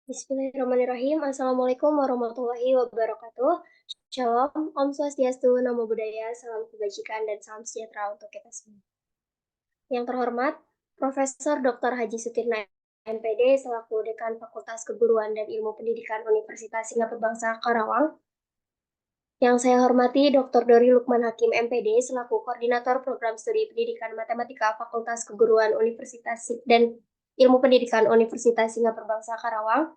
Bismillahirrahmanirrahim. Assalamualaikum warahmatullahi wabarakatuh. Shalom, Om Swastiastu, Namo Buddhaya, salam kebajikan dan salam sejahtera untuk kita semua. Yang terhormat, Profesor Dr. Haji Sutirna MPD selaku Dekan Fakultas Keguruan dan Ilmu Pendidikan Universitas Singapura Bangsa Karawang. Yang saya hormati Dr. Dori Lukman Hakim MPD selaku Koordinator Program Studi Pendidikan Matematika Fakultas Keguruan Universitas dan Ilmu Pendidikan Universitas Singapura Bangsa Karawang.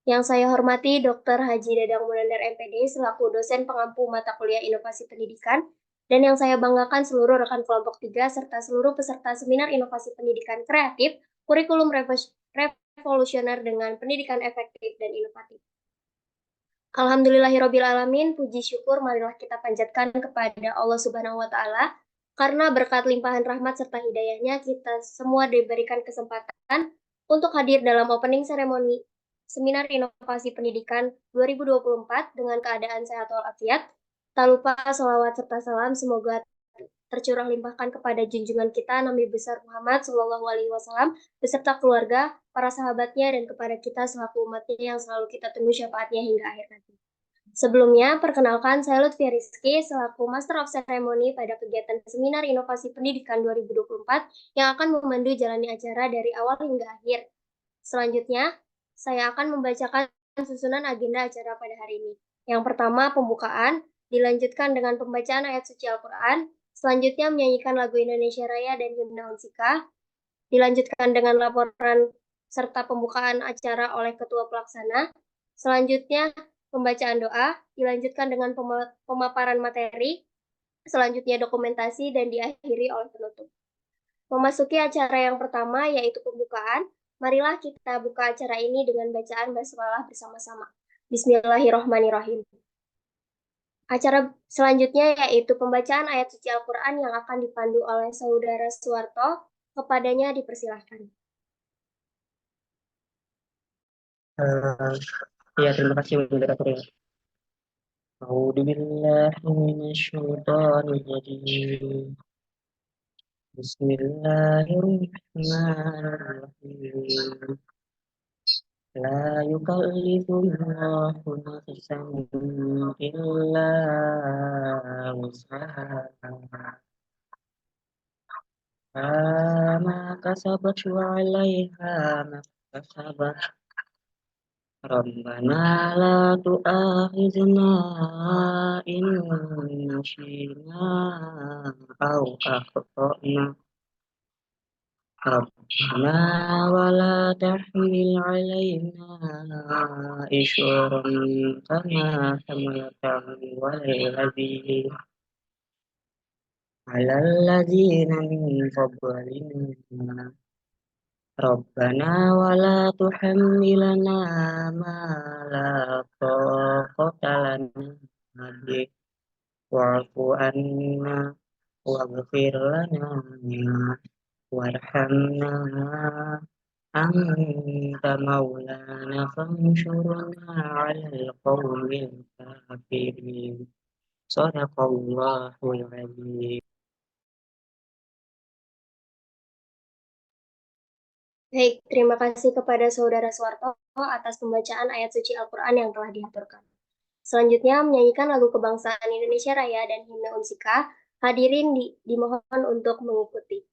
Yang saya hormati Dr. Haji Dadang Munandar MPD selaku dosen pengampu mata kuliah Inovasi Pendidikan, dan yang saya banggakan seluruh rekan kelompok 3 serta seluruh peserta seminar Inovasi Pendidikan Kreatif, Kurikulum Revolusioner dengan Pendidikan Efektif dan Inovatif. Alhamdulillahirrabbilalamin, puji syukur marilah kita panjatkan kepada Allah Subhanahu wa Ta'ala, karena berkat limpahan rahmat serta hidayahnya kita semua diberikan kesempatan untuk hadir dalam opening ceremony Seminar Inovasi Pendidikan 2024 dengan keadaan sehat walafiat. Tak lupa sholawat serta salam semoga tercurah limpahkan kepada junjungan kita Nabi besar Muhammad Shallallahu Alaihi Wasallam beserta keluarga, para sahabatnya, dan kepada kita selaku umatnya yang selalu kita tunggu syafaatnya hingga akhir nanti. Sebelumnya, perkenalkan saya Lutfia Rizky selaku Master of Ceremony pada kegiatan Seminar Inovasi Pendidikan 2024 yang akan memandu jalani acara dari awal hingga akhir. Selanjutnya, saya akan membacakan susunan agenda acara pada hari ini. Yang pertama, pembukaan, dilanjutkan dengan pembacaan ayat suci Al-Quran, selanjutnya menyanyikan lagu Indonesia Raya dan Himna Unsika, dilanjutkan dengan laporan serta pembukaan acara oleh Ketua Pelaksana, selanjutnya pembacaan doa, dilanjutkan dengan pemaparan materi, selanjutnya dokumentasi, dan diakhiri oleh penutup. Memasuki acara yang pertama, yaitu pembukaan, marilah kita buka acara ini dengan bacaan basmalah bersama-sama. Bismillahirrahmanirrahim. Acara selanjutnya yaitu pembacaan ayat suci Al-Quran yang akan dipandu oleh Saudara Suwarto. Kepadanya dipersilahkan. Ya, terima kasih moderator ya. A'udzubillahi minasyaitonir rajim. Bismillahirrahmanirrahim. La yukallifullahu nafsan illa wus'aha. Ma kasabat wa 'alaiha ma kasabat. Rabbana la tu'akhizna in nasina aw akhtana. Rabbana wa la tahmil 'alaina isran kama hamaltahu 'alal ladzina min qablina. Rabbana wa la tuhammilna ma la taqata lana bih wa'fu anna waghfir lana warhamna anta maulana fansurna 'alal qawmil kafirin. Shadaqallahul adzim. Baik, terima kasih kepada Saudara Suwarto atas pembacaan ayat suci Al-Quran yang telah diaturkan. Selanjutnya, menyanyikan lagu kebangsaan Indonesia Raya dan Himna Unsika. Hadirin dimohon untuk mengikuti.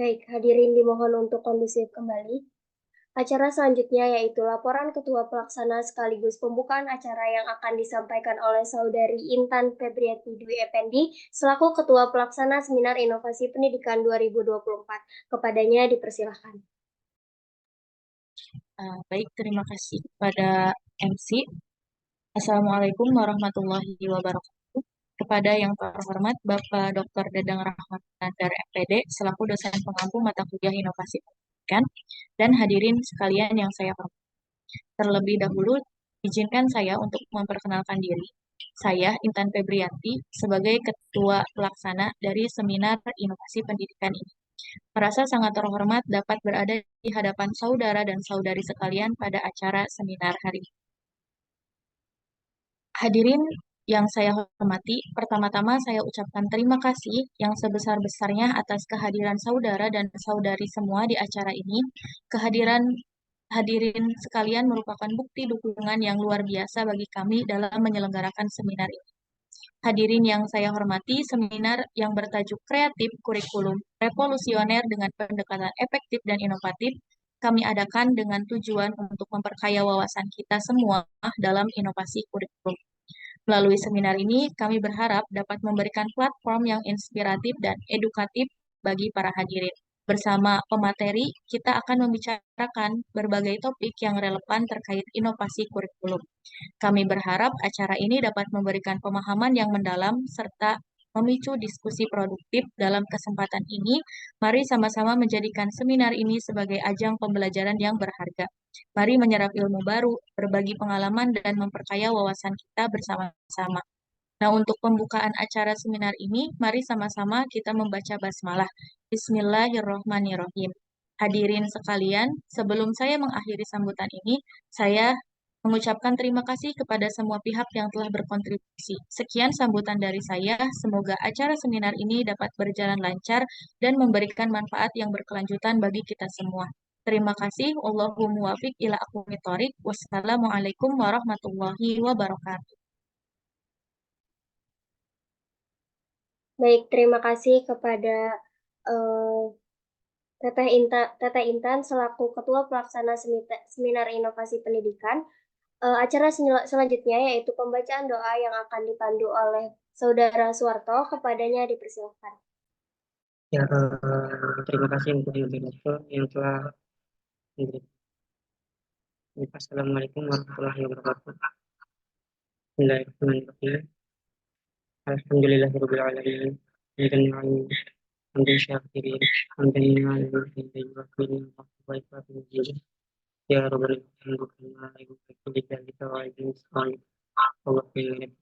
Baik, hadirin dimohon untuk kondusif kembali. Acara selanjutnya yaitu laporan Ketua Pelaksana sekaligus pembukaan acara yang akan disampaikan oleh Saudari Intan Febriati Dwi Effendi selaku Ketua Pelaksana Seminar Inovasi Pendidikan 2024. Kepadanya dipersilahkan. Baik, terima kasih kepada MC. Assalamualaikum warahmatullahi wabarakatuh. Kepada yang terhormat Bapak Dr. Dadang Rahmat Nadar MPD selaku dosen pengampu mata kuliah inovasi pendidikan dan hadirin sekalian yang saya hormati. Terlebih dahulu, izinkan saya untuk memperkenalkan diri. Saya Intan Febrianti sebagai Ketua Pelaksana dari Seminar Inovasi Pendidikan ini. Merasa sangat terhormat dapat berada di hadapan saudara dan saudari sekalian pada acara seminar hari ini. Hadirin yang saya hormati, pertama-tama saya ucapkan terima kasih yang sebesar-besarnya atas kehadiran saudara dan saudari semua di acara ini. Kehadiran hadirin sekalian merupakan bukti dukungan yang luar biasa bagi kami dalam menyelenggarakan seminar ini. Hadirin yang saya hormati, seminar yang bertajuk Kreatif Kurikulum Revolusioner dengan pendekatan efektif dan inovatif kami adakan dengan tujuan untuk memperkaya wawasan kita semua dalam inovasi kurikulum. Melalui seminar ini, kami berharap dapat memberikan platform yang inspiratif dan edukatif bagi para hadirin. Bersama pemateri, kita akan membicarakan berbagai topik yang relevan terkait inovasi kurikulum. Kami berharap acara ini dapat memberikan pemahaman yang mendalam serta memicu diskusi produktif. Dalam kesempatan ini, mari sama-sama menjadikan seminar ini sebagai ajang pembelajaran yang berharga. Mari menyerap ilmu baru, berbagi pengalaman, dan memperkaya wawasan kita bersama-sama. Nah, untuk pembukaan acara seminar ini, mari sama-sama kita membaca basmalah. Bismillahirrohmanirrohim. Hadirin sekalian, sebelum saya mengakhiri sambutan ini, saya mengucapkan terima kasih kepada semua pihak yang telah berkontribusi. Sekian sambutan dari saya, semoga acara seminar ini dapat berjalan lancar dan memberikan manfaat yang berkelanjutan bagi kita semua. Terima kasih. Wallahu muwafiq ila aqwamit thoriq. Wassalamualaikum warahmatullahi wabarakatuh. Baik, terima kasih kepada Teteh Intan selaku Ketua Pelaksana Seminar Inovasi Pendidikan. Acara selanjutnya yaitu pembacaan doa yang akan dipandu oleh Saudara Suwarto. Kepadanya dipersilakan. Ya, terima kasih untuk moderator yang telah memberikan. Assalamualaikum warahmatullahi wabarakatuh. Bismillahirrahmanirrahim. Alhamdulillahirabbil alamin. Hamdan syakirin, hamdan na'lamu bihi wa bihi wa bihi. Ya Rabbal alamin, wa bidzalika wa bidzalika Allah pilih.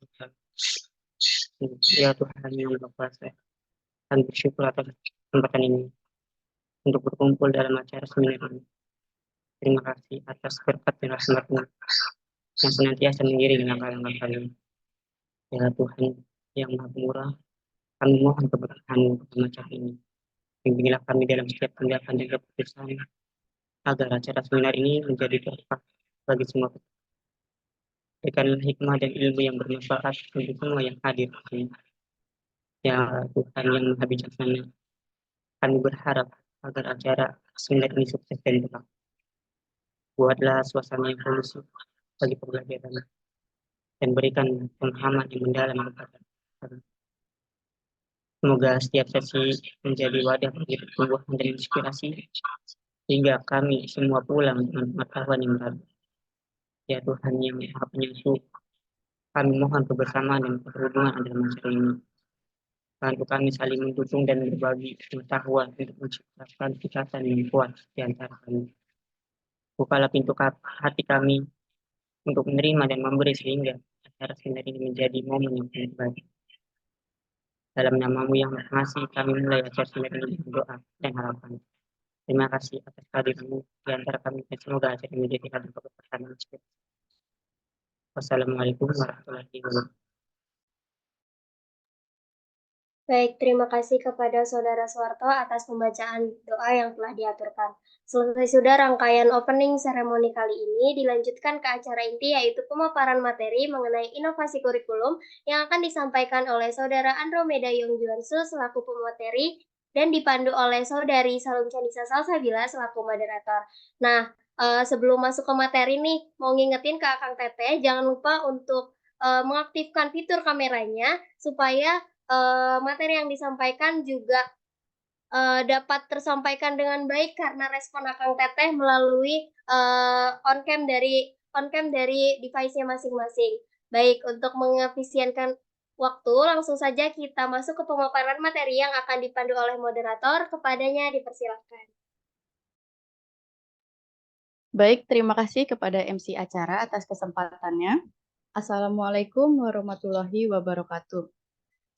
Ya Tuhan yang Maha Kuasa, kami bersyukur atas kesempatan ini untuk berkumpul dalam acara seminar ini. Terima kasih atas berkat dan rahmat-Mu yang senantiasa mengiringi langkah-langkah kami. Ya Tuhan yang Maha Murah, kami mohon keberkahan pada acara ini. Bimbinglah kami dalam setiap tindakan dan keputusan agar acara seminar ini menjadi berkah bagi semua. Berikanlah hikmah dan ilmu yang bermanfaat untuk semua yang hadir di sini. Ya Tuhan yang Maha Bijaksana, kami berharap agar acara seminar ini sukses dan berkah. Buatlah suasana yang kondusif bagi pembelajaran dan berikan pemahaman yang mendalam kepada kami. Semoga setiap sesi menjadi wadah bagi pertumbuhan dan inspirasi sehingga kami semua pulang dengan pengetahuan yang baru. Ya Tuhan yang Maha Penyayang, kami mohon kebersamaan dan perhubungan dalam acara ini. Bantu kami saling mendukung dan berbagi pengetahuan untuk menciptakan ikatan yang kuat di antara kami. Bukalah pintu hati kami untuk menerima dan memberi sehingga acara seminar ini menjadi momen yang sangat baik. Dalam nama-Mu yang Maha Pengasih, kami mulai acara seminar ini dengan doa dan harapan. Terima kasih atas kehadiran-Mu di antara kami dan semoga acara ini menjadi hadiah keberkahan. Wassalamualaikum warahmatullahi wabarakatuh. Baik, terima kasih kepada Saudara Suwarto atas pembacaan doa yang telah diaturkan. Selesai sudah rangkaian opening ceremony kali ini, dilanjutkan ke acara inti yaitu pemaparan materi mengenai inovasi kurikulum yang akan disampaikan oleh Saudara Andromeda Yongjuansu selaku pemateri dan dipandu oleh Saudari Salum Canisa Salsabila selaku moderator. Nah, sebelum masuk ke materi nih, mau ngingetin ke Akang Teteh, jangan lupa untuk mengaktifkan fitur kameranya supaya materi yang disampaikan juga dapat tersampaikan dengan baik karena respon Akang Teteh melalui on-cam dari device-nya masing-masing. Baik, untuk mengefisienkan waktu, langsung saja kita masuk ke pemaparan materi yang akan dipandu oleh moderator. Kepadanya dipersilakan. Baik, terima kasih kepada MC acara atas kesempatannya. Assalamualaikum warahmatullahi wabarakatuh.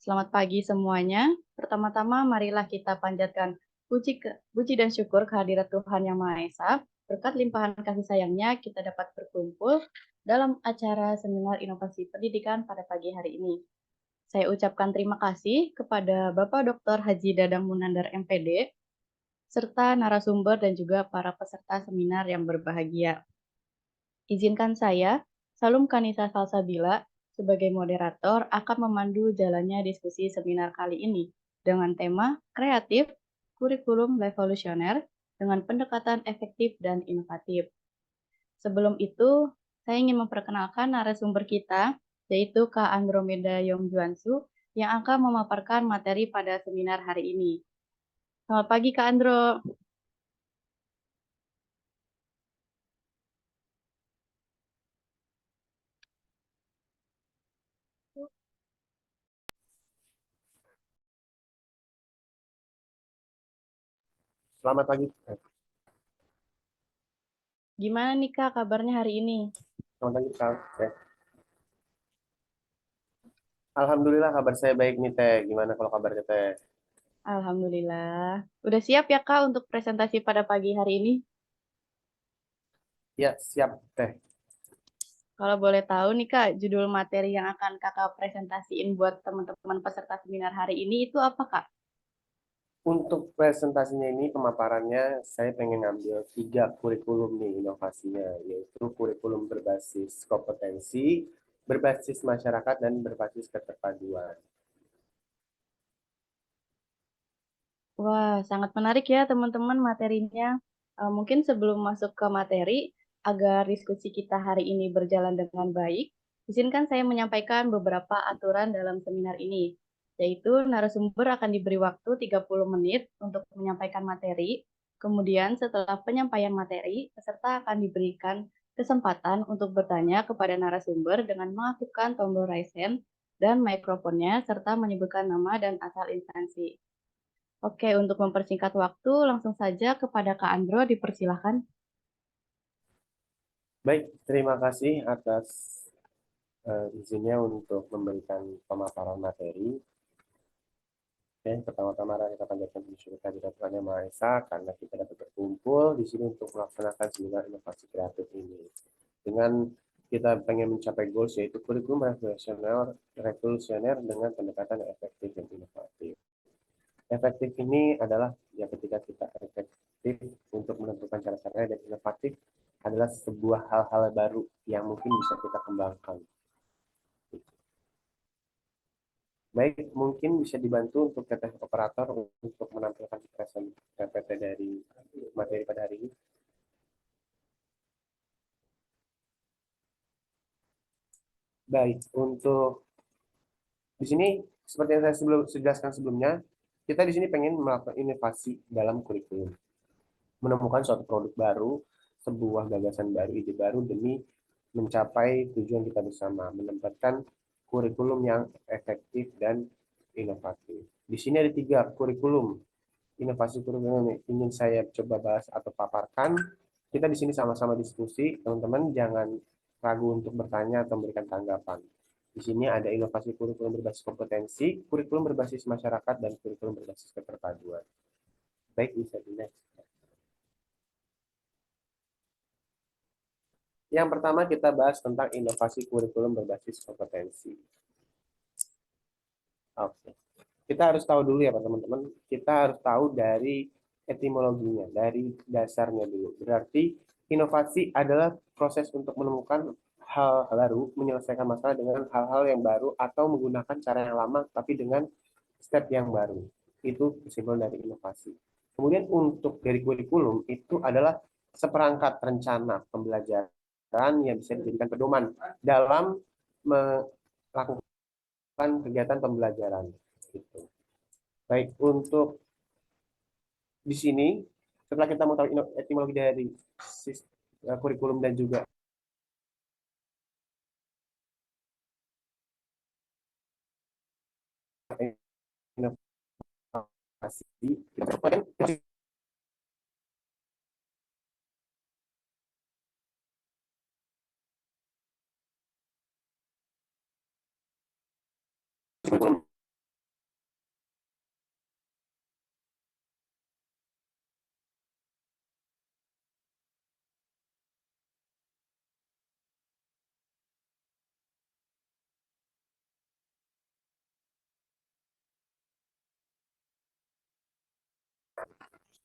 Selamat pagi semuanya. Pertama-tama marilah kita panjatkan puji dan syukur kehadirat Tuhan Yang Maha Esa. Berkat limpahan kasih sayangnya kita dapat berkumpul dalam acara seminar inovasi pendidikan pada pagi hari ini. Saya ucapkan terima kasih kepada Bapak Dr. Haji Dadang Munandar MPD, serta narasumber dan juga para peserta seminar yang berbahagia. Izinkan saya, Salum Kanisa Salsabila, sebagai moderator akan memandu jalannya diskusi seminar kali ini dengan tema kreatif, kurikulum revolusioner dengan pendekatan efektif dan inovatif. Sebelum itu, saya ingin memperkenalkan narasumber kita, yaitu Kak Andromeda Yongjuansu, yang akan memaparkan materi pada seminar hari ini. Selamat pagi, Kak Andro. Selamat pagi. Gimana nih Kak kabarnya hari ini? Selamat pagi, Kak. Alhamdulillah kabar saya baik nih, Teh. Gimana kalau kabarnya, Teh? Alhamdulillah. Udah siap ya Kak untuk presentasi pada pagi hari ini? Ya, siap, Teh. Kalau boleh tahu nih Kak, judul materi yang akan Kakak presentasiin buat teman-teman peserta seminar hari ini itu apa Kak? Untuk presentasinya ini, pemaparannya, saya pengen ngambil 3 kurikulum nih inovasinya, yaitu kurikulum berbasis kompetensi, berbasis masyarakat, dan berbasis keterpaduan. Wah, sangat menarik ya teman-teman materinya. Mungkin sebelum masuk ke materi, agar diskusi kita hari ini berjalan dengan baik, izinkan saya menyampaikan beberapa aturan dalam seminar ini, yaitu narasumber akan diberi waktu 30 menit untuk menyampaikan materi, kemudian setelah penyampaian materi, peserta akan diberikan kesempatan untuk bertanya kepada narasumber dengan mengaktifkan tombol raise hand dan mikrofonnya, serta menyebutkan nama dan asal instansi. Oke, untuk mempersingkat waktu, langsung saja kepada Kak Andro, dipersilahkan. Baik, terima kasih atas izinnya untuk memberikan pemaparan materi. Oke, pertama-tama kita panjatkan bersyukur kehadirat Tuhan Yang Maha Esa karena kita dapat berkumpul di sini untuk melaksanakan seminar inovasi kreatif ini. Dengan kita pengen mencapai goals yaitu kurikulum revolusioner dengan pendekatan yang efektif dan inovatif. Efektif ini adalah ya ketika kita efektif untuk menentukan cara-cara dan inovatif adalah sebuah hal-hal baru yang mungkin bisa kita kembangkan. Baik, mungkin bisa dibantu untuk teteh operator untuk menampilkan presentasi PPT dari materi pada hari ini. Baik, untuk di sini seperti yang saya jelaskan sebelumnya, kita di sini pengen melakukan inovasi dalam kurikulum, menemukan suatu produk baru, sebuah gagasan baru, ide baru demi mencapai tujuan kita bersama, menempatkan kurikulum yang efektif dan inovatif. Di sini ada 3 kurikulum. Inovasi kurikulum yang ingin saya coba bahas atau paparkan. Kita di sini sama-sama diskusi, teman-teman jangan ragu untuk bertanya atau memberikan tanggapan. Di sini ada inovasi kurikulum berbasis kompetensi, kurikulum berbasis masyarakat, dan kurikulum berbasis keterpaduan. Baik, bisa di next. Yang pertama kita bahas tentang inovasi kurikulum berbasis kompetensi. Oke. Kita harus tahu dulu ya Pak teman-teman, kita harus tahu dari etimologinya, dari dasarnya dulu. Berarti inovasi adalah proses untuk menemukan hal baru, menyelesaikan masalah dengan hal-hal yang baru atau menggunakan cara yang lama tapi dengan step yang baru. Itu kesimpulan dari inovasi. Kemudian untuk dari kurikulum itu adalah seperangkat rencana pembelajaran yang bisa dijadikan pedoman dalam melakukan kegiatan pembelajaran. Gitu. Baik, untuk di sini setelah kita mau tahu etimologi dari kurikulum dan juga inovasi,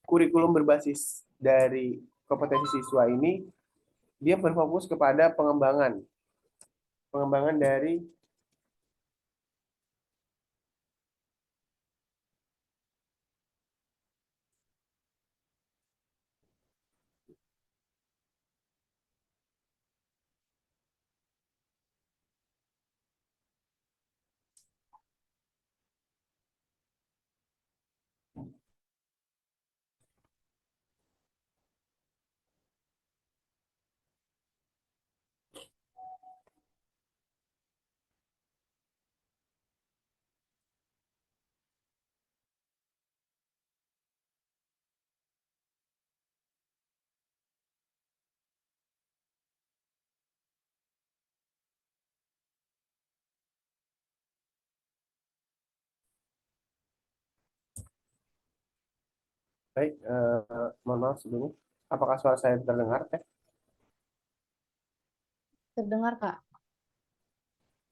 kurikulum berbasis dari kompetensi siswa ini dia berfokus kepada pengembangan dari baik, mohon maaf sebelumnya. Apakah suara saya terdengar, Teh? Terdengar, Kak.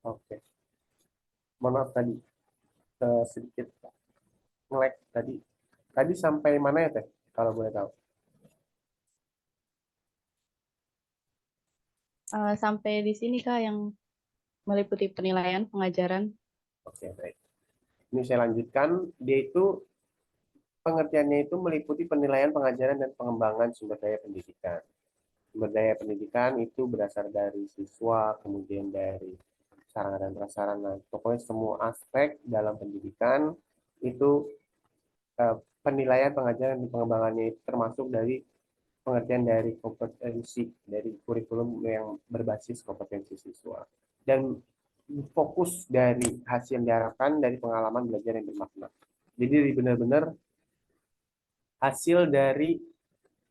Oke. Mohon maaf tadi sedikit nge-lag tadi. Tadi sampai mana ya, Teh? Kalau boleh tahu. Sampai di sini, Kak, yang meliputi penilaian pengajaran. Oke, baik. Ini saya lanjutkan. Dia itu pengertiannya itu meliputi penilaian pengajaran dan pengembangan sumber daya pendidikan. Sumber daya pendidikan itu berasal dari siswa, kemudian dari sarana dan prasarana. Pokoknya semua aspek dalam pendidikan itu penilaian pengajaran dan pengembangannya itu termasuk dari pengertian dari kompetensi dari kurikulum yang berbasis kompetensi siswa. Dan fokus dari hasil yang diharapkan dari pengalaman belajar yang bermakna. Jadi benar-benar hasil dari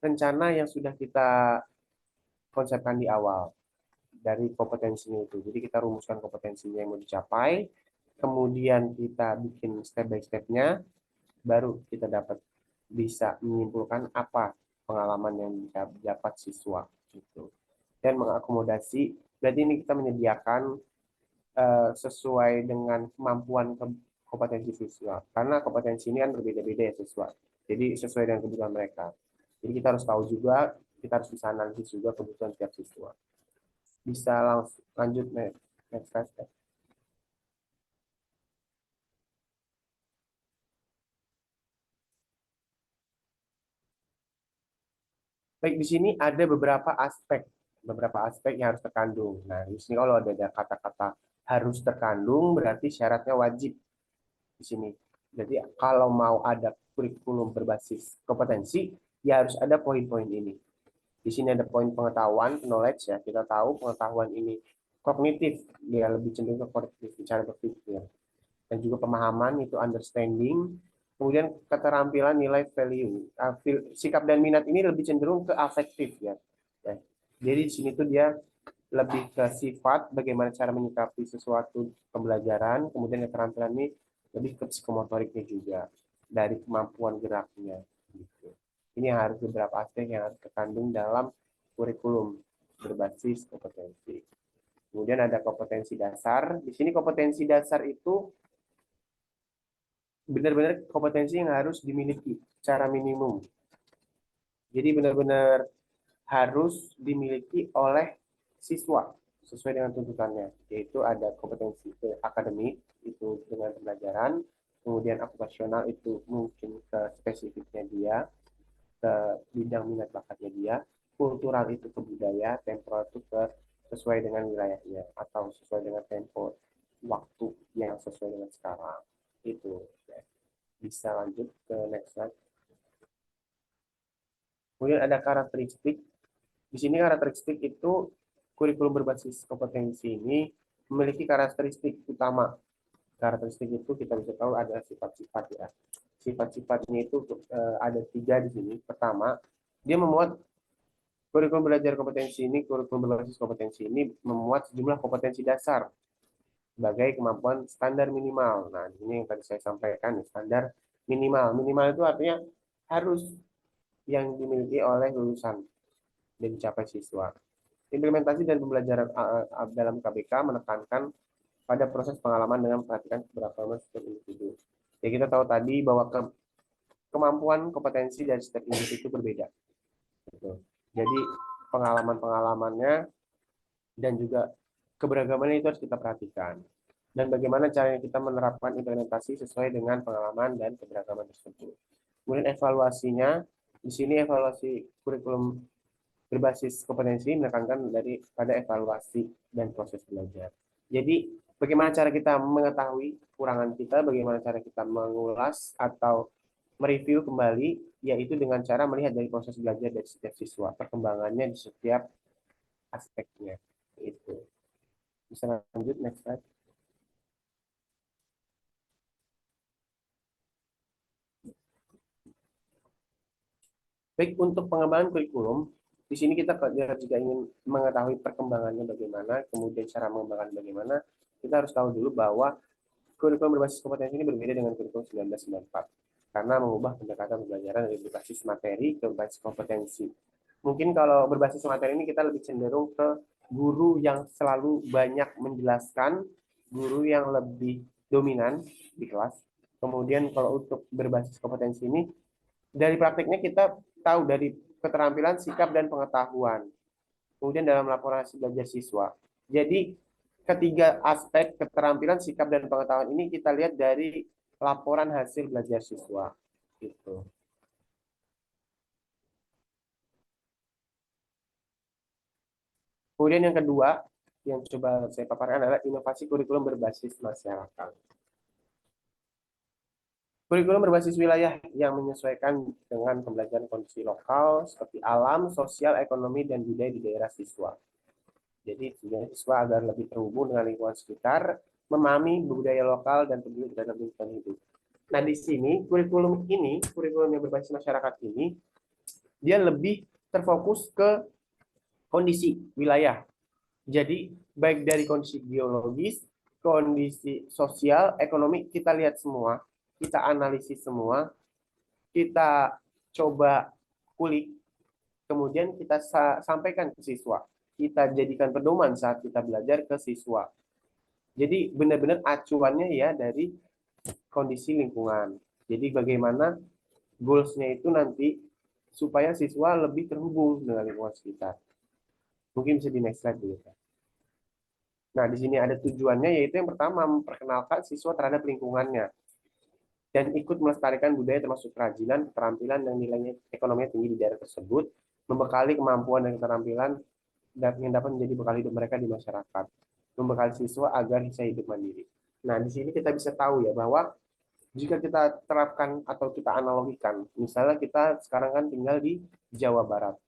rencana yang sudah kita konsepkan di awal dari kompetensinya itu. Jadi kita rumuskan kompetensinya yang mau dicapai, kemudian kita bikin step by step-nya, baru kita dapat bisa menyimpulkan apa pengalaman yang dapat siswa gitu. Dan mengakomodasi, berarti ini kita menyediakan sesuai dengan kemampuan kompetensi siswa. Karena kompetensi ini kan berbeda-beda ya siswa. Jadi sesuai dengan kebutuhan mereka. Jadi kita harus tahu juga, kita harus bisa analisis juga kebutuhan setiap siswa. Bisa langsung lanjut next slide. Baik, di sini ada beberapa aspek yang harus terkandung. Nah, di sini kalau ada kata-kata harus terkandung, berarti syaratnya wajib di sini. Jadi kalau mau ada kurikulum berbasis kompetensi, ya harus ada poin-poin ini. Di sini ada poin pengetahuan, knowledge ya. Kita tahu pengetahuan ini kognitif, dia lebih cenderung ke kognitif, bicara berpikir. Dan juga pemahaman itu understanding. Kemudian keterampilan nilai value. Sikap dan minat ini lebih cenderung ke afektif ya. Jadi di sini tuh dia lebih ke sifat, bagaimana cara menyikapi sesuatu pembelajaran, kemudian keterampilan ini lebih ke psikomotoriknya juga, dari kemampuan geraknya. Gitu. Ini harus beberapa aspek yang harus terkandung dalam kurikulum berbasis kompetensi. Kemudian ada kompetensi dasar. Di sini kompetensi dasar itu benar-benar kompetensi yang harus dimiliki secara minimum. Jadi benar-benar harus dimiliki oleh siswa sesuai dengan tuntutannya, yaitu ada kompetensi akademik itu dengan pembelajaran, kemudian okupasional itu mungkin ke spesifiknya dia, ke bidang minat bakatnya dia, kultural itu ke budaya, temporal itu ke sesuai dengan wilayahnya atau sesuai dengan tempo waktu yang sesuai dengan sekarang. Itu ya. Bisa lanjut ke next slide. Kemudian ada karakteristik. Di sini karakteristik itu kurikulum berbasis kompetensi ini memiliki karakteristik utama. Karakteristik itu kita bisa tahu ada sifat-sifat ya. Sifat-sifatnya itu ada 3 di sini. Pertama, dia memuat kurikulum belajar kompetensi ini, kurikulum berbasis kompetensi ini memuat sejumlah kompetensi dasar sebagai kemampuan standar minimal. Nah, ini yang tadi saya sampaikan, standar minimal. Minimal itu artinya harus yang dimiliki oleh lulusan dan dicapai siswa. Implementasi dan pembelajaran dalam KBK menekankan pada proses pengalaman dengan memperhatikan keberagaman setiap individu. Ya, kita tahu tadi bahwa kemampuan kompetensi dari setiap individu itu berbeda. Jadi pengalaman-pengalamannya dan juga keberagamannya itu harus kita perhatikan. Dan bagaimana caranya kita menerapkan implementasi sesuai dengan pengalaman dan keberagaman tersebut. Kemudian evaluasinya, di sini evaluasi kurikulum berbasis kompetensi menekankan pada evaluasi dan proses belajar. Jadi bagaimana cara kita mengetahui kekurangan kita, bagaimana cara kita mengulas atau mereview kembali, yaitu dengan cara melihat dari proses belajar dari setiap siswa, perkembangannya di setiap aspeknya. Itu. Bisa lanjut, next slide. Baik, untuk pengembangan kurikulum, di sini kita juga ingin mengetahui perkembangannya bagaimana, kemudian cara mengembangkan bagaimana. Kita harus tahu dulu bahwa kurikulum berbasis kompetensi ini berbeda dengan kurikulum 1994 karena mengubah pendekatan pembelajaran dari berbasis materi ke berbasis kompetensi. Mungkin kalau berbasis materi ini kita lebih cenderung ke guru yang selalu banyak menjelaskan, guru yang lebih dominan di kelas. Kemudian kalau untuk berbasis kompetensi ini, dari praktiknya kita tahu dari keterampilan, sikap, dan pengetahuan. Kemudian dalam laporan hasil belajar siswa. Jadi ketiga aspek keterampilan, sikap, dan pengetahuan ini kita lihat dari laporan hasil belajar siswa. Gitu. Kemudian yang kedua, yang coba saya paparkan adalah inovasi kurikulum berbasis masyarakat. Kurikulum berbasis wilayah yang menyesuaikan dengan pembelajaran kondisi lokal seperti alam, sosial, ekonomi, dan budaya di daerah siswa. Jadi siswa agar lebih terhubung dengan lingkungan sekitar, memahami budaya lokal dan peduli terhadap lingkungan hidup. Nah, di sini kurikulum yang berbasis masyarakat ini, dia lebih terfokus ke kondisi wilayah. Jadi baik dari kondisi geologis, kondisi sosial, ekonomi, kita lihat semua, kita analisis semua, kita coba kulik, kemudian kita sampaikan ke siswa. Kita jadikan pedoman saat kita belajar ke siswa. Jadi benar-benar acuannya ya dari kondisi lingkungan. Jadi bagaimana goals-nya itu nanti supaya siswa lebih terhubung dengan lingkungan sekitar. Mungkin bisa di next slide dulu. Nah, di sini ada tujuannya, yaitu yang pertama memperkenalkan siswa terhadap lingkungannya dan ikut melestarikan budaya termasuk kerajinan, keterampilan, dan nilainya ekonomi tinggi di daerah tersebut, membekali kemampuan dan keterampilan yang dapat menjadi bekal hidup mereka di masyarakat, membekali siswa agar bisa hidup mandiri. Nah, di sini kita bisa tahu ya bahwa jika kita terapkan atau kita analogikan, misalnya kita sekarang kan tinggal di Jawa Barat.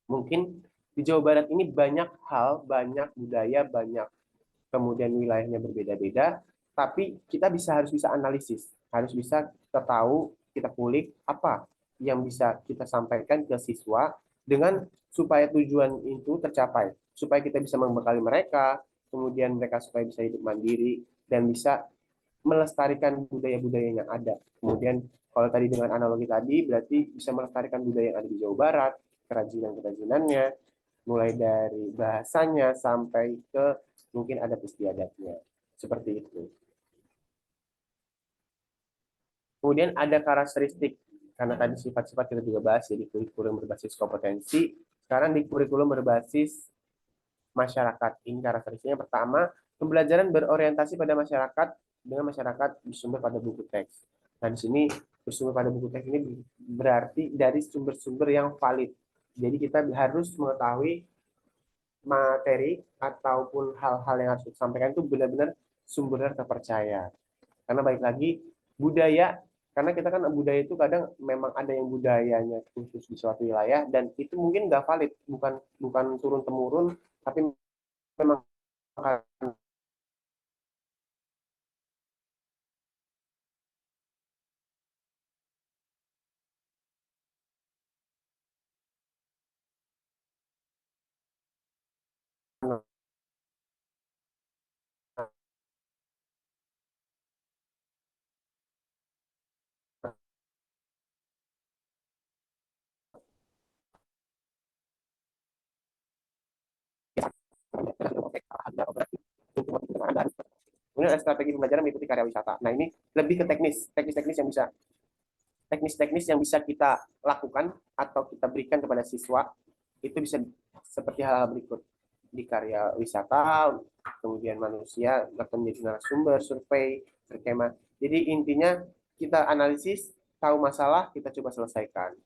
Mungkin di Jawa Barat ini banyak hal, banyak budaya, banyak kemudian wilayahnya berbeda-beda, tapi kita harus bisa analisis, harus bisa kita tahu, kita kulik apa yang bisa kita sampaikan ke siswa dengan supaya tujuan itu tercapai, supaya kita bisa membekali mereka, kemudian mereka supaya bisa hidup mandiri dan bisa melestarikan budaya-budaya yang ada. Kemudian kalau tadi dengan analogi tadi berarti bisa melestarikan budaya yang ada di Jawa Barat, kerajinan-kerajinannya, mulai dari bahasanya sampai ke mungkin adat istiadatnya. Seperti itu. Kemudian ada karakteristik, karena tadi sifat-sifat kita juga bahas jadi kurikulum berbasis kompetensi. Sekarang di kurikulum berbasis masyarakat. Ini karakteristiknya pertama, pembelajaran berorientasi pada masyarakat dengan masyarakat bersumber pada buku teks. Nah, di sini bersumber pada buku teks ini berarti dari sumber-sumber yang valid. Jadi kita harus mengetahui materi ataupun hal-hal yang harus disampaikan itu benar-benar sumbernya terpercaya. Karena baik lagi budaya, karena kita kan budaya itu kadang memang ada yang budayanya khusus di suatu wilayah dan itu mungkin nggak valid, bukan turun temurun, tapi memang kemudian ada strategi pembelajaran mengikuti karya wisata. Nah, ini lebih ke teknis-teknis yang bisa kita lakukan atau kita berikan kepada siswa. Itu bisa seperti hal-hal berikut di karya wisata, kemudian manusia atau menjadi narasumber, survei, berkemah. Jadi intinya kita analisis, tahu masalah, kita coba selesaikan.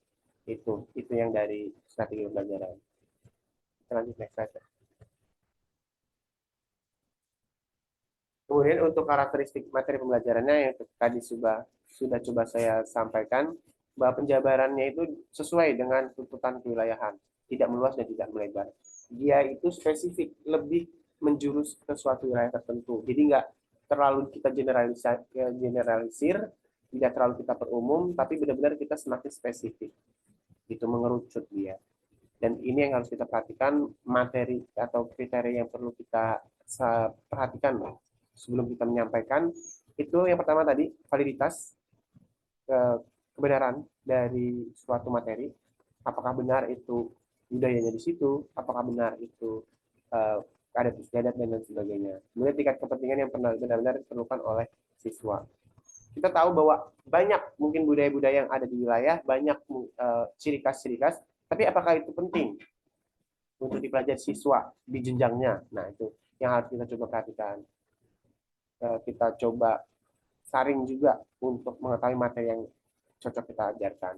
Itu yang dari strategi pembelajaran. Kita lanjut next slide. Kemudian untuk karakteristik materi pembelajarannya yang tadi sudah coba saya sampaikan, bahwa penjabarannya itu sesuai dengan tuntutan kewilayahan, tidak meluas dan tidak melebar. Dia itu spesifik, lebih menjurus ke suatu wilayah tertentu. Jadi nggak terlalu kita generalisir, tidak terlalu kita perumum, tapi benar-benar kita semakin spesifik. Itu mengerucut dia. Dan ini yang harus kita perhatikan, materi atau kriteria yang perlu kita perhatikan sebelum kita menyampaikan. Itu yang pertama tadi, validitas, kebenaran dari suatu materi, apakah benar itu budayanya di situ, apakah benar itu adat istiadat dan lain sebagainya. Kemudian tingkat kepentingan yang benar-benar diperlukan oleh siswa. Kita tahu bahwa banyak mungkin budaya-budaya yang ada di wilayah, banyak ciri khas-ciri khas, tapi apakah itu penting untuk dipelajari siswa di jenjangnya? Nah, itu yang harus kita coba perhatikan. Kita coba saring juga untuk mengetahui materi yang cocok kita ajarkan.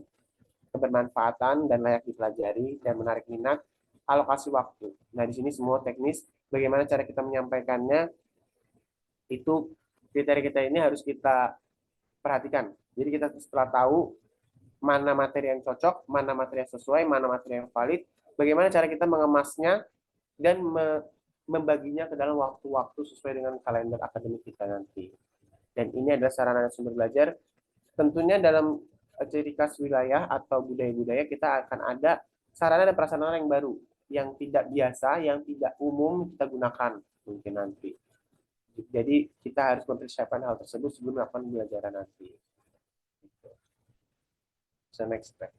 Kebermanfaatan dan layak dipelajari dan menarik minat, alokasi waktu. Nah, di sini semua teknis, bagaimana cara kita menyampaikannya, itu kriteria ini harus kita perhatikan. Jadi kita setelah tahu mana materi yang cocok, mana materi yang sesuai, mana materi yang valid, bagaimana cara kita mengemasnya dan membaginya ke dalam waktu-waktu sesuai dengan kalender akademik kita nanti. Dan ini adalah sarana dan sumber belajar. Tentunya dalam ciri khas wilayah atau budaya-budaya kita akan ada sarana dan prasarana yang baru, yang tidak biasa, yang tidak umum kita gunakan mungkin nanti. Jadi kita harus mempersiapkan hal tersebut sebelum melakukan pembelajaran nanti. So, next slide.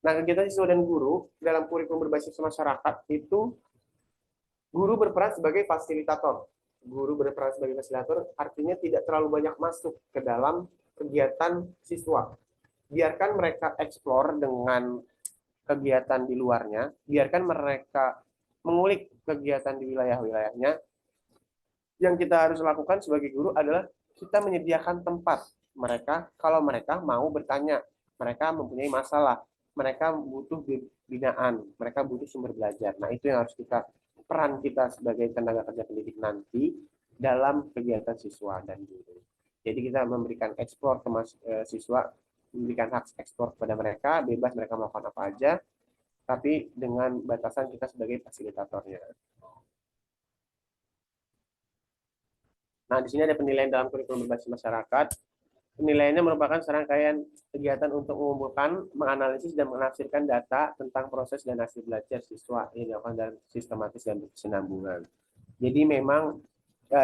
Nah, kegiatan siswa dan guru dalam kurikulum berbasis masyarakat itu, guru berperan sebagai fasilitator. Guru berperan sebagai fasilitator artinya tidak terlalu banyak masuk ke dalam kegiatan siswa. Biarkan mereka eksplor dengan kegiatan di luarnya, biarkan mereka mengulik kegiatan di wilayah-wilayahnya. Yang kita harus lakukan sebagai guru adalah kita menyediakan tempat mereka kalau mereka mau bertanya, mereka mempunyai masalah, mereka butuh binaan, mereka butuh sumber belajar. Nah, itu yang harus peran kita sebagai tenaga kerja pendidik nanti dalam kegiatan siswa dan guru. Jadi kita memberikan eksplor ke siswa, memberikan hak eksplor kepada mereka, bebas mereka melakukan apa aja, tapi dengan batasan kita sebagai fasilitatornya. Nah, di sini ada penilaian dalam kurikulum berbasis masyarakat. Penilaiannya merupakan serangkaian kegiatan untuk mengumpulkan, menganalisis, dan menafsirkan data tentang proses dan hasil belajar siswa yang dilakukan dalam sistematis dan berkesinambungan. Jadi memang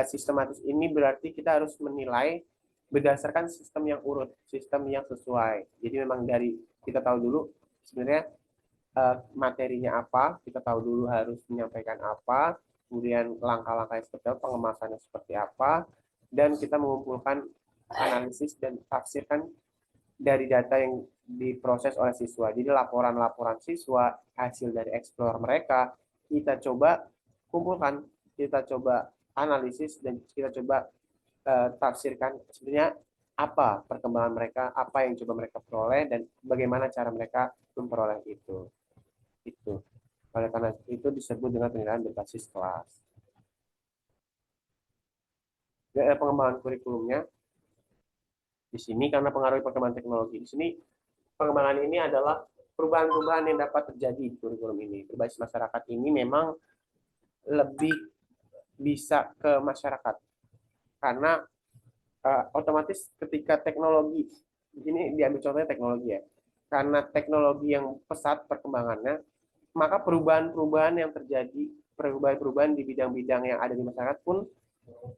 sistematis ini berarti kita harus menilai berdasarkan sistem yang urut, sistem yang sesuai. Jadi memang dari kita tahu dulu sebenarnya materinya apa, kita tahu dulu harus menyampaikan apa, kemudian langkah-langkah seperti apa, pengemasannya seperti apa, dan kita mengumpulkan analisis dan tafsirkan dari data yang diproses oleh siswa. Jadi laporan-laporan siswa, hasil dari eksplor mereka, kita coba kumpulkan, kita coba analisis, dan kita coba tafsirkan sebenarnya apa perkembangan mereka, apa yang coba mereka peroleh, dan bagaimana cara mereka memperoleh itu. Itu. Oleh karena itu disebut dengan penilaian berbasis kelas. Pengembangan kurikulumnya di sini karena pengaruh perkembangan teknologi. Di sini pengembangan ini adalah perubahan-perubahan yang dapat terjadi di kurikulum ini. Berbasis masyarakat ini memang lebih bisa ke masyarakat karena otomatis ketika teknologi ini diambil contohnya teknologi ya, karena teknologi yang pesat perkembangannya, maka perubahan-perubahan yang terjadi, perubahan-perubahan di bidang-bidang yang ada di masyarakat pun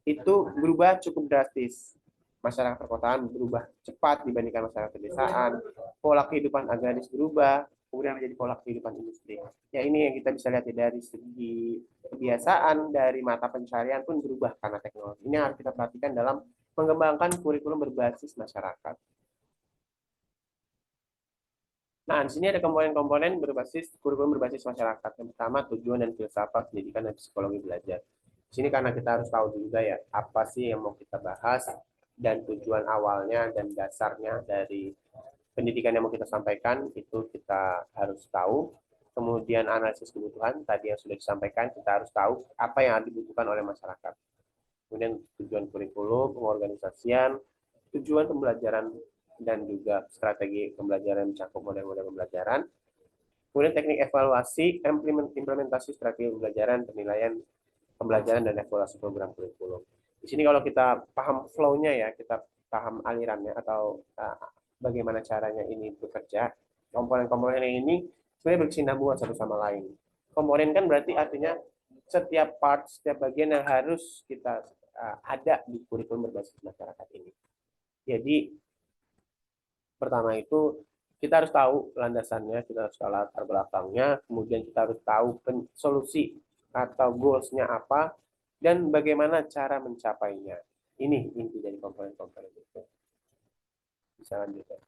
itu berubah cukup drastis. Masyarakat perkotaan berubah cepat dibandingkan masyarakat pedesaan, pola kehidupan agraris berubah, kemudian menjadi pola kehidupan industri. Ya ini yang kita bisa lihat ya, dari segi kebiasaan, dari mata pencarian pun berubah karena teknologi. Ini harus kita perhatikan dalam mengembangkan kurikulum berbasis masyarakat. Nah, di sini ada komponen-komponen berbasis kurikulum berbasis masyarakat. Yang pertama, tujuan dan filsafat pendidikan dan psikologi belajar. Di sini karena kita harus tahu juga ya, apa sih yang mau kita bahas dan tujuan awalnya dan dasarnya dari pendidikan yang mau kita sampaikan itu kita harus tahu. Kemudian analisis kebutuhan tadi yang sudah disampaikan, kita harus tahu apa yang dibutuhkan oleh masyarakat. Kemudian tujuan kurikulum, pengorganisasian, tujuan pembelajaran dan juga strategi pembelajaran mencakup model-model pembelajaran. Kemudian teknik evaluasi, implementasi strategi pembelajaran, penilaian pembelajaran dan evaluasi program kurikulum. Di sini kalau kita paham flow-nya ya, kita paham alirannya atau bagaimana caranya ini bekerja, komponen-komponen ini sebenarnya berkesinambungan satu sama lain. Komponen kan berarti artinya setiap part, setiap bagian yang harus kita ada di kurikulum berbasis masyarakat ini. Jadi pertama itu kita harus tahu landasannya, kita harus tahu latar belakangnya, kemudian kita harus tahu solusi atau goals-nya apa, dan bagaimana cara mencapainya. Ini inti dari komponen-komponen itu. Bisa lanjut ya.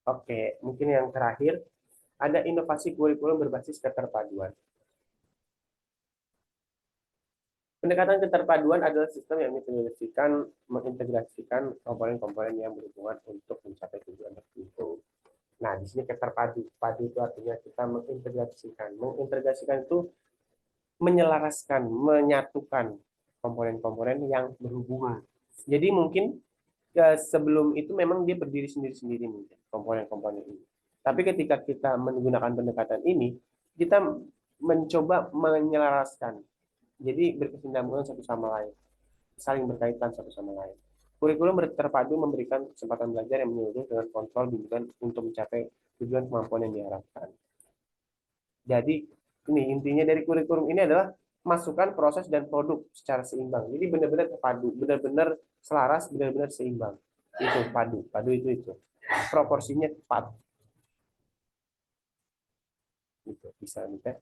Oke, mungkin yang terakhir, ada inovasi kurikulum berbasis keterpaduan. Pendekatan keterpaduan adalah sistem yang mengintegrasikan komponen-komponen yang berhubungan untuk mencapai tujuan tertentu. Nah, di sini keterpadu. Padu itu artinya kita mengintegrasikan. Mengintegrasikan itu menyelaraskan, menyatukan komponen-komponen yang berhubungan. Jadi mungkin sebelum itu memang dia berdiri sendiri-sendiri mungkin komponen-komponen ini. Tapi ketika kita menggunakan pendekatan ini, kita mencoba menyelaraskan. Jadi berkesinambungan satu sama lain, saling berkaitan satu sama lain. Kurikulum terpadu memberikan kesempatan belajar yang menyeluruh dengan kontrol bimbingan untuk mencapai tujuan kemampuan yang diharapkan. Jadi ini intinya dari kurikulum ini adalah masukkan proses dan produk secara seimbang. Jadi benar-benar terpadu, benar-benar selaras, benar-benar seimbang. Itu padu, padu itu. Proporsinya tepat. Gitu, bisa nih.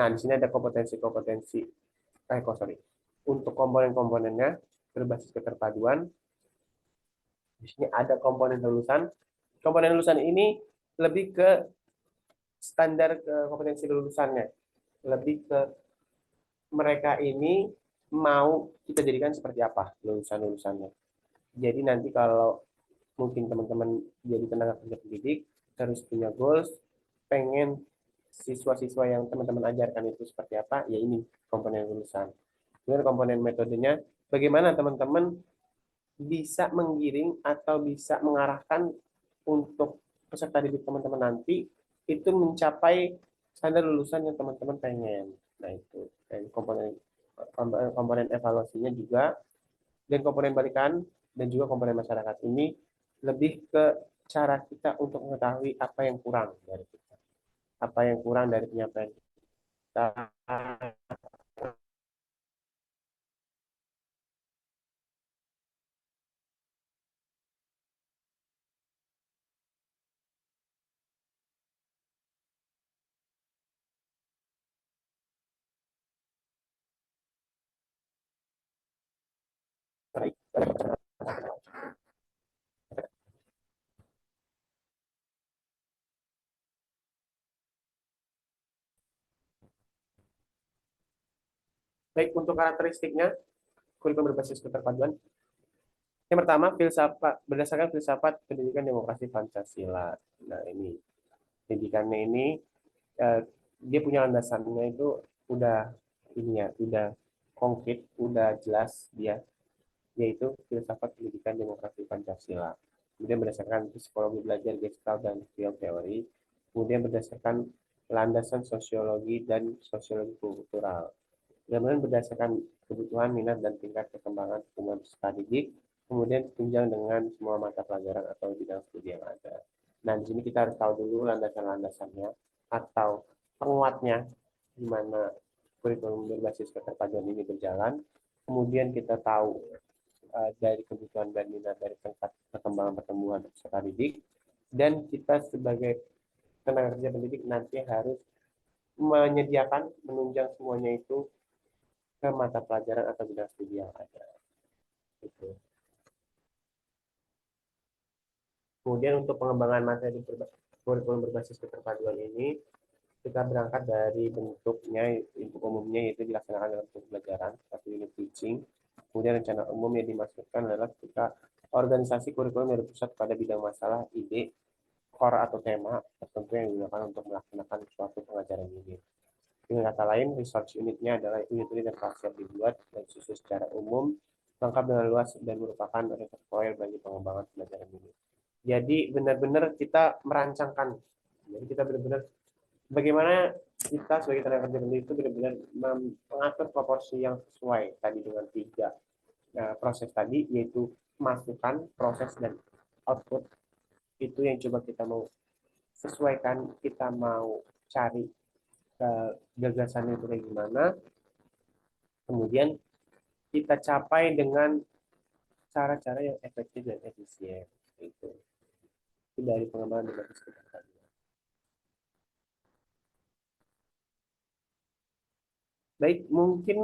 Nah, di sini ada kompetensi-kompetensi untuk komponen-komponennya berbasis keterpaduan. Di sini ada komponen lulusan. Komponen lulusan ini lebih ke standar kompetensi lulusannya. Lebih ke mereka ini mau kita jadikan seperti apa lulusan-lulusannya. Jadi nanti kalau mungkin teman-teman jadi tenaga kerja pendidik, harus punya goals, pengen siswa-siswa yang teman-teman ajarkan itu seperti apa, ya ini komponen lulusan. Kemudian komponen metodenya, bagaimana teman-teman bisa menggiring atau bisa mengarahkan untuk peserta didik teman-teman nanti itu mencapai standar lulusan yang teman-teman pengen. Nah itu dan komponen evaluasinya juga, dan komponen balikan dan juga komponen masyarakat ini lebih ke cara kita untuk mengetahui apa yang kurang dari kita, apa yang kurang dari penyampaian kita. Baik, untuk karakteristiknya, kurikulum berbasis keterpaduan. Yang pertama, filsafat berdasarkan filsafat pendidikan demokrasi Pancasila. Nah, ini pendidikannya ini dia punya landasannya itu udah ini ya, udah konkret, udah jelas dia, yaitu filsafat pendidikan demokrasi Pancasila. Kemudian berdasarkan psikologi belajar Gestalt dan field theory, kemudian berdasarkan landasan sosiologi dan sosiologi kultural. Kemudian berdasarkan kebutuhan, minat, dan tingkat perkembangan hubungan peserta didik, kemudian tunjang dengan semua mata pelajaran atau bidang studi yang ada. Nah, di sini kita harus tahu dulu landasan-landasannya atau penguatnya, di mana kurikulum berbasis keterpaduan ini berjalan. Kemudian kita tahu dari kebutuhan dan minat dari tingkat perkembangan pertumbuhan peserta didik, dan kita sebagai tenaga kerja pendidik nanti harus menyediakan, menunjang semuanya itu ke mata pelajaran atau bidang studi yang ada. Gitu. Kemudian untuk pengembangan materi kurikulum berbasis keterpaduan ini, kita berangkat dari bentuknya, untuk umumnya yaitu dilaksanakan dalam bentuk pelajaran, seperti unit teaching. Kemudian rencana umum yang dimaksudkan adalah ketika organisasi kurikulum yang berpusat pada bidang masalah, ide, core atau tema tertentu yang digunakan untuk melaksanakan suatu pengajaran unit. Dengan kata lain, research unitnya adalah unit-unit yang telah siap dibuat dan disusun secara umum, lengkap dengan luas, dan merupakan reservoir bagi pengembangan pelajaran unit. Jadi benar-benar kita merancangkan, jadi kita benar-benar bagaimana kita sebagai tenaga kerja pendidik itu benar-benar mengatur proporsi yang sesuai tadi dengan tiga proses tadi, yaitu masukan, proses, dan output. Itu yang coba kita mau sesuaikan, kita mau cari gagasannya itu kayak gimana, kemudian kita capai dengan cara-cara yang efektif dan efisien. Itu dari pengembangan berbasis keterpaduan. Baik, mungkin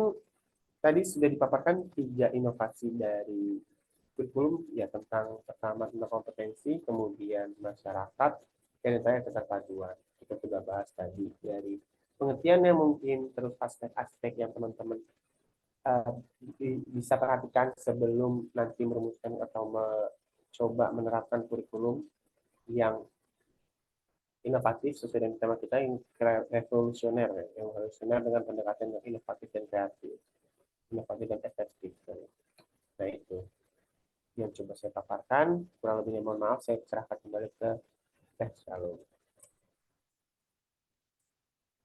tadi sudah dipaparkan 3 inovasi dari kurikulum, ya, tentang pertama tentang kompetensi, kemudian masyarakat, dan yang terakhir keterpaduan. Kita sudah bahas tadi dari pengertiannya mungkin, terus aspek-aspek yang teman-teman bisa perhatikan sebelum nanti merumuskan atau mencoba menerapkan kurikulum yang inovatif sesuai dengan tema kita yang revolusioner, yang revolusioner dengan pendekatan yang inovatif dan kreatif, inovatif dan efektif. Nah, itu yang coba saya paparkan. Kurang lebihnya mohon maaf, saya serahkan kembali ke Teh Shalom.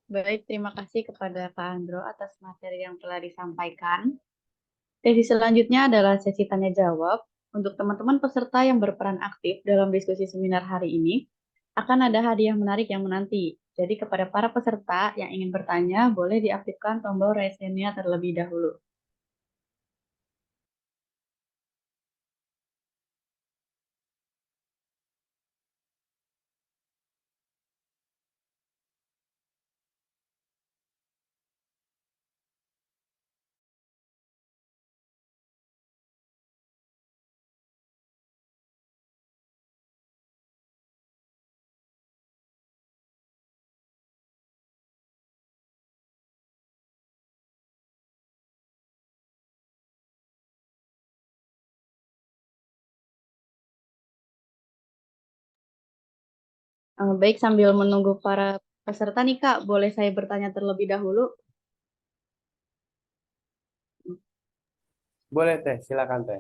Baik, terima kasih kepada Kak Andro atas materi yang telah disampaikan. Sesi selanjutnya adalah sesi tanya jawab. Untuk teman-teman peserta yang berperan aktif dalam diskusi seminar hari ini, akan ada hadiah menarik yang menanti. Jadi kepada para peserta yang ingin bertanya, boleh diaktifkan tombol raise hand-nya terlebih dahulu. Baik, sambil menunggu para peserta nih Kak, boleh saya bertanya terlebih dahulu? Boleh Teh, silakan Teh.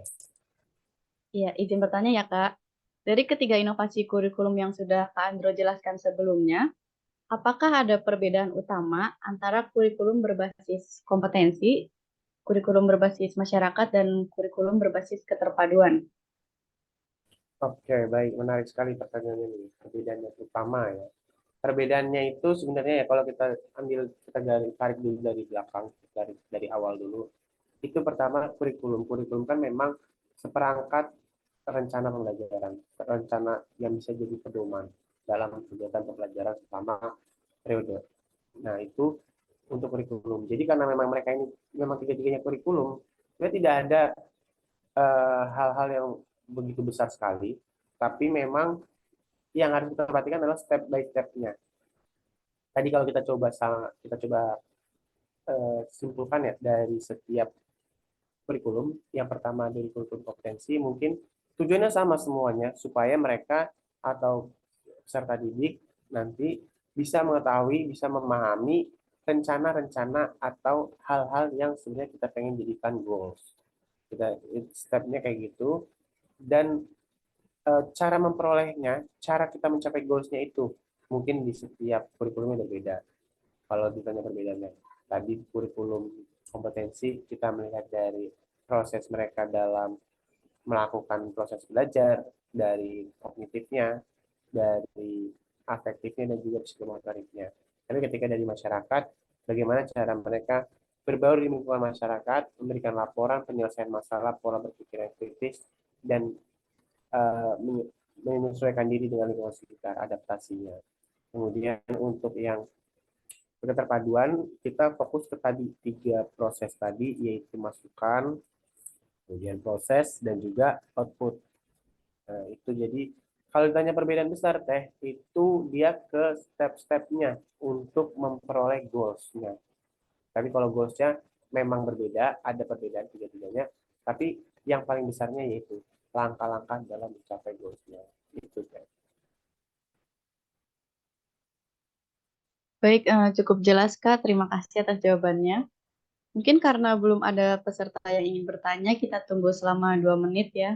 Iya, izin bertanya ya Kak. Dari ketiga inovasi kurikulum yang sudah Kak Andro jelaskan sebelumnya, apakah ada perbedaan utama antara kurikulum berbasis kompetensi, kurikulum berbasis masyarakat, dan kurikulum berbasis keterpaduan? Oke, baik, menarik sekali pertanyaan ini. Perbedaannya utama ya. Perbedaannya itu sebenarnya ya, kalau kita tarik dulu dari belakang, dari awal dulu. Itu pertama kurikulum. Kurikulum kan memang seperangkat rencana pembelajaran, rencana yang bisa jadi pedoman dalam kegiatan pembelajaran selama periode. Nah, itu untuk kurikulum. Jadi karena memang mereka ini memang tiga-tiganya kurikulum, ya tidak ada hal-hal yang begitu besar sekali, tapi memang yang harus kita perhatikan adalah step by step-nya. Tadi kalau kita coba simpulkan ya dari setiap kurikulum. Yang pertama dari kurikulum kompetensi, mungkin tujuannya sama semuanya supaya mereka atau peserta didik nanti bisa mengetahui, bisa memahami rencana-rencana atau hal-hal yang sebenarnya kita pengen jadikan goals. Kita stepnya kayak gitu, dan cara memperolehnya, cara kita mencapai goalsnya itu mungkin di setiap kurikulumnya berbeda. Kalau ditanya perbedaannya, tadi kurikulum kompetensi kita melihat dari proses mereka dalam melakukan proses belajar, dari kognitifnya, dari afektifnya, dan juga psikomotoriknya. Tapi ketika dari masyarakat, bagaimana cara mereka berbaur di lingkungan masyarakat, memberikan laporan, penyelesaian masalah, pola berpikir yang kritis, dan uh, menyesuaikan diri dengan lingkungan sekitar, adaptasinya. Kemudian untuk yang keterpaduan, kita fokus ke tadi 3 proses tadi, yaitu masukan, kemudian proses, dan juga output. Nah, itu jadi kalau ditanya perbedaan besar teh, itu dia ke step-stepnya untuk memperoleh goals-nya. Tapi kalau goals-nya memang berbeda, ada perbedaan tiga-tiganya, tapi yang paling besarnya yaitu langkah-langkah dalam mencapai goals-nya. Itu teh. Baik, cukup jelas Kak. Terima kasih atas jawabannya. Mungkin karena belum ada peserta yang ingin bertanya, kita tunggu selama 2 menit ya.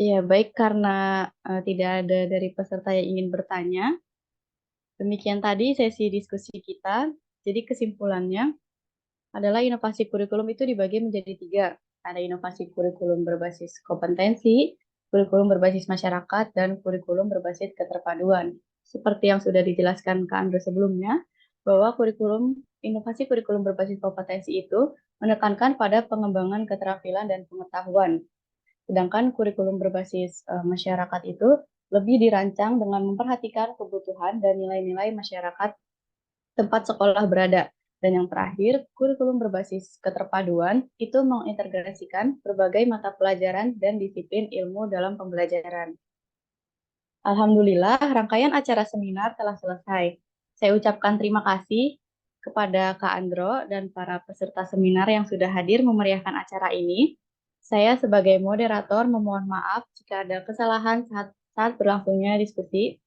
Iya, baik karena tidak ada dari peserta yang ingin bertanya. Demikian tadi sesi diskusi kita. Jadi kesimpulannya adalah inovasi kurikulum itu dibagi menjadi 3. Ada inovasi kurikulum berbasis kompetensi, kurikulum berbasis masyarakat, dan kurikulum berbasis keterpaduan. Seperti yang sudah dijelaskan Kak Andro sebelumnya, bahwa inovasi kurikulum berbasis kompetensi itu menekankan pada pengembangan keterampilan dan pengetahuan. Sedangkan kurikulum berbasis masyarakat itu lebih dirancang dengan memperhatikan kebutuhan dan nilai-nilai masyarakat tempat sekolah berada. Dan yang terakhir, kurikulum berbasis keterpaduan itu mengintegrasikan berbagai mata pelajaran dan disiplin ilmu dalam pembelajaran. Alhamdulillah, rangkaian acara seminar telah selesai. Saya ucapkan terima kasih kepada Kak Andro dan para peserta seminar yang sudah hadir memeriahkan acara ini. Saya sebagai moderator memohon maaf jika ada kesalahan saat berlangsungnya diskusi.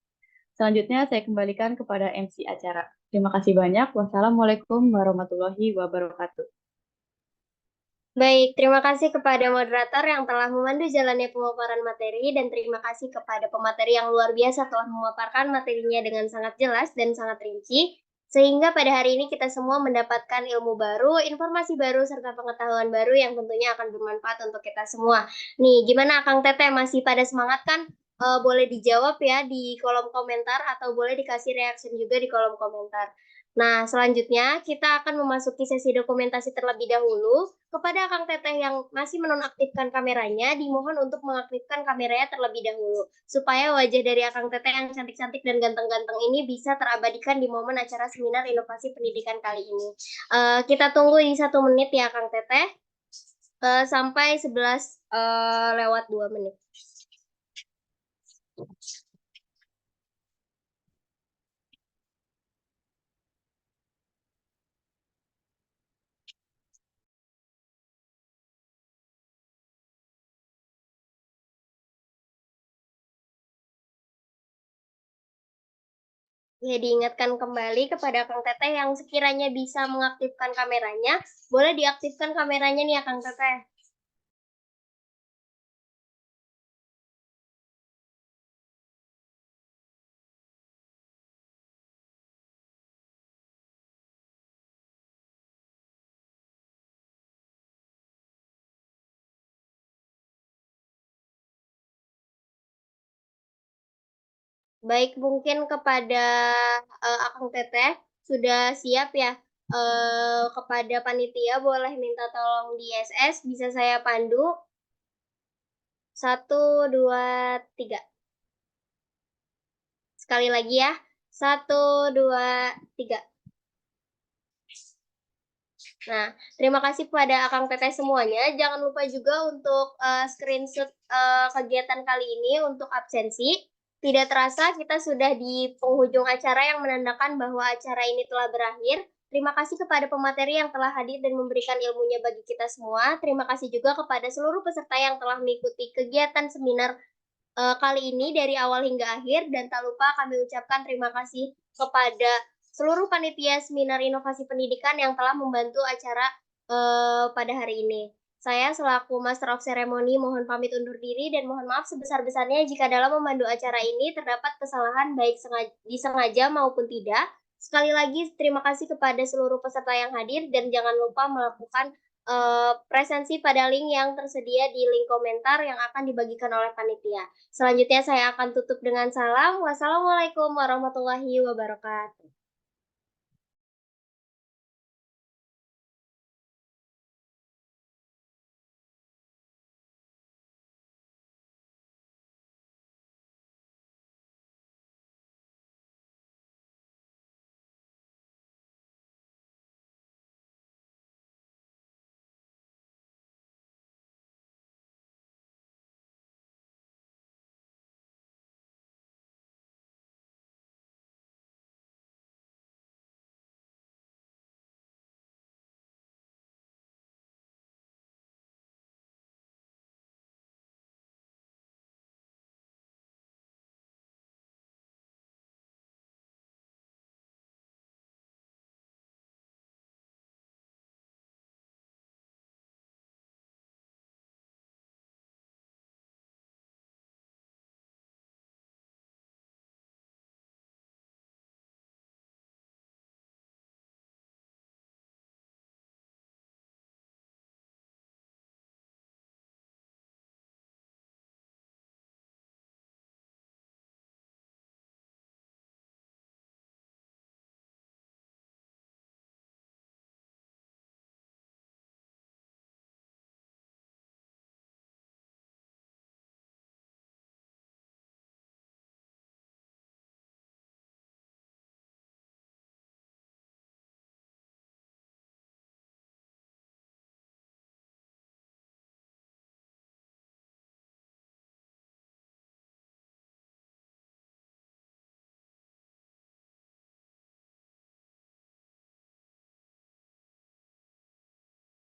Selanjutnya saya kembalikan kepada MC acara. Terima kasih banyak. Wassalamualaikum warahmatullahi wabarakatuh. Baik, terima kasih kepada moderator yang telah memandu jalannya pemaparan materi, dan terima kasih kepada pemateri yang luar biasa telah memaparkan materinya dengan sangat jelas dan sangat rinci, sehingga pada hari ini kita semua mendapatkan ilmu baru, informasi baru, serta pengetahuan baru yang tentunya akan bermanfaat untuk kita semua. Nih, gimana Kang Teteh, masih pada semangat kan? Boleh dijawab ya di kolom komentar, atau boleh dikasih reaction juga di kolom komentar. Nah, selanjutnya kita akan memasuki sesi dokumentasi terlebih dahulu. Kepada Kang Teteh yang masih menonaktifkan kameranya, dimohon untuk mengaktifkan kameranya terlebih dahulu, supaya wajah dari Kang Teteh yang cantik-cantik dan ganteng-ganteng ini bisa terabadikan di momen acara seminar inovasi pendidikan kali ini. Kita tunggu di 1 menit ya Kang Teteh, sampai 11 lewat 2 menit. Ya, diingatkan kembali kepada Kang Teteh yang sekiranya bisa mengaktifkan kameranya, boleh diaktifkan kameranya nih ya Kang Teteh. Baik, mungkin kepada Akang Teteh sudah siap ya. Kepada panitia boleh minta tolong di SS, bisa saya pandu. 1, 2, 3. Sekali lagi ya. 1, 2, 3. Nah, terima kasih kepada Akang Teteh semuanya. Jangan lupa juga untuk screenshot kegiatan kali ini untuk absensi. Tidak terasa kita sudah di penghujung acara yang menandakan bahwa acara ini telah berakhir. Terima kasih kepada pemateri yang telah hadir dan memberikan ilmunya bagi kita semua. Terima kasih juga kepada seluruh peserta yang telah mengikuti kegiatan seminar kali ini dari awal hingga akhir. Dan tak lupa kami ucapkan terima kasih kepada seluruh panitia seminar inovasi pendidikan yang telah membantu acara pada hari ini. Saya selaku Master of Ceremony mohon pamit undur diri dan mohon maaf sebesar-besarnya jika dalam memandu acara ini terdapat kesalahan baik disengaja maupun tidak. Sekali lagi terima kasih kepada seluruh peserta yang hadir dan jangan lupa melakukan presensi pada link yang tersedia di link komentar yang akan dibagikan oleh panitia. Selanjutnya saya akan tutup dengan salam. Wassalamualaikum warahmatullahi wabarakatuh.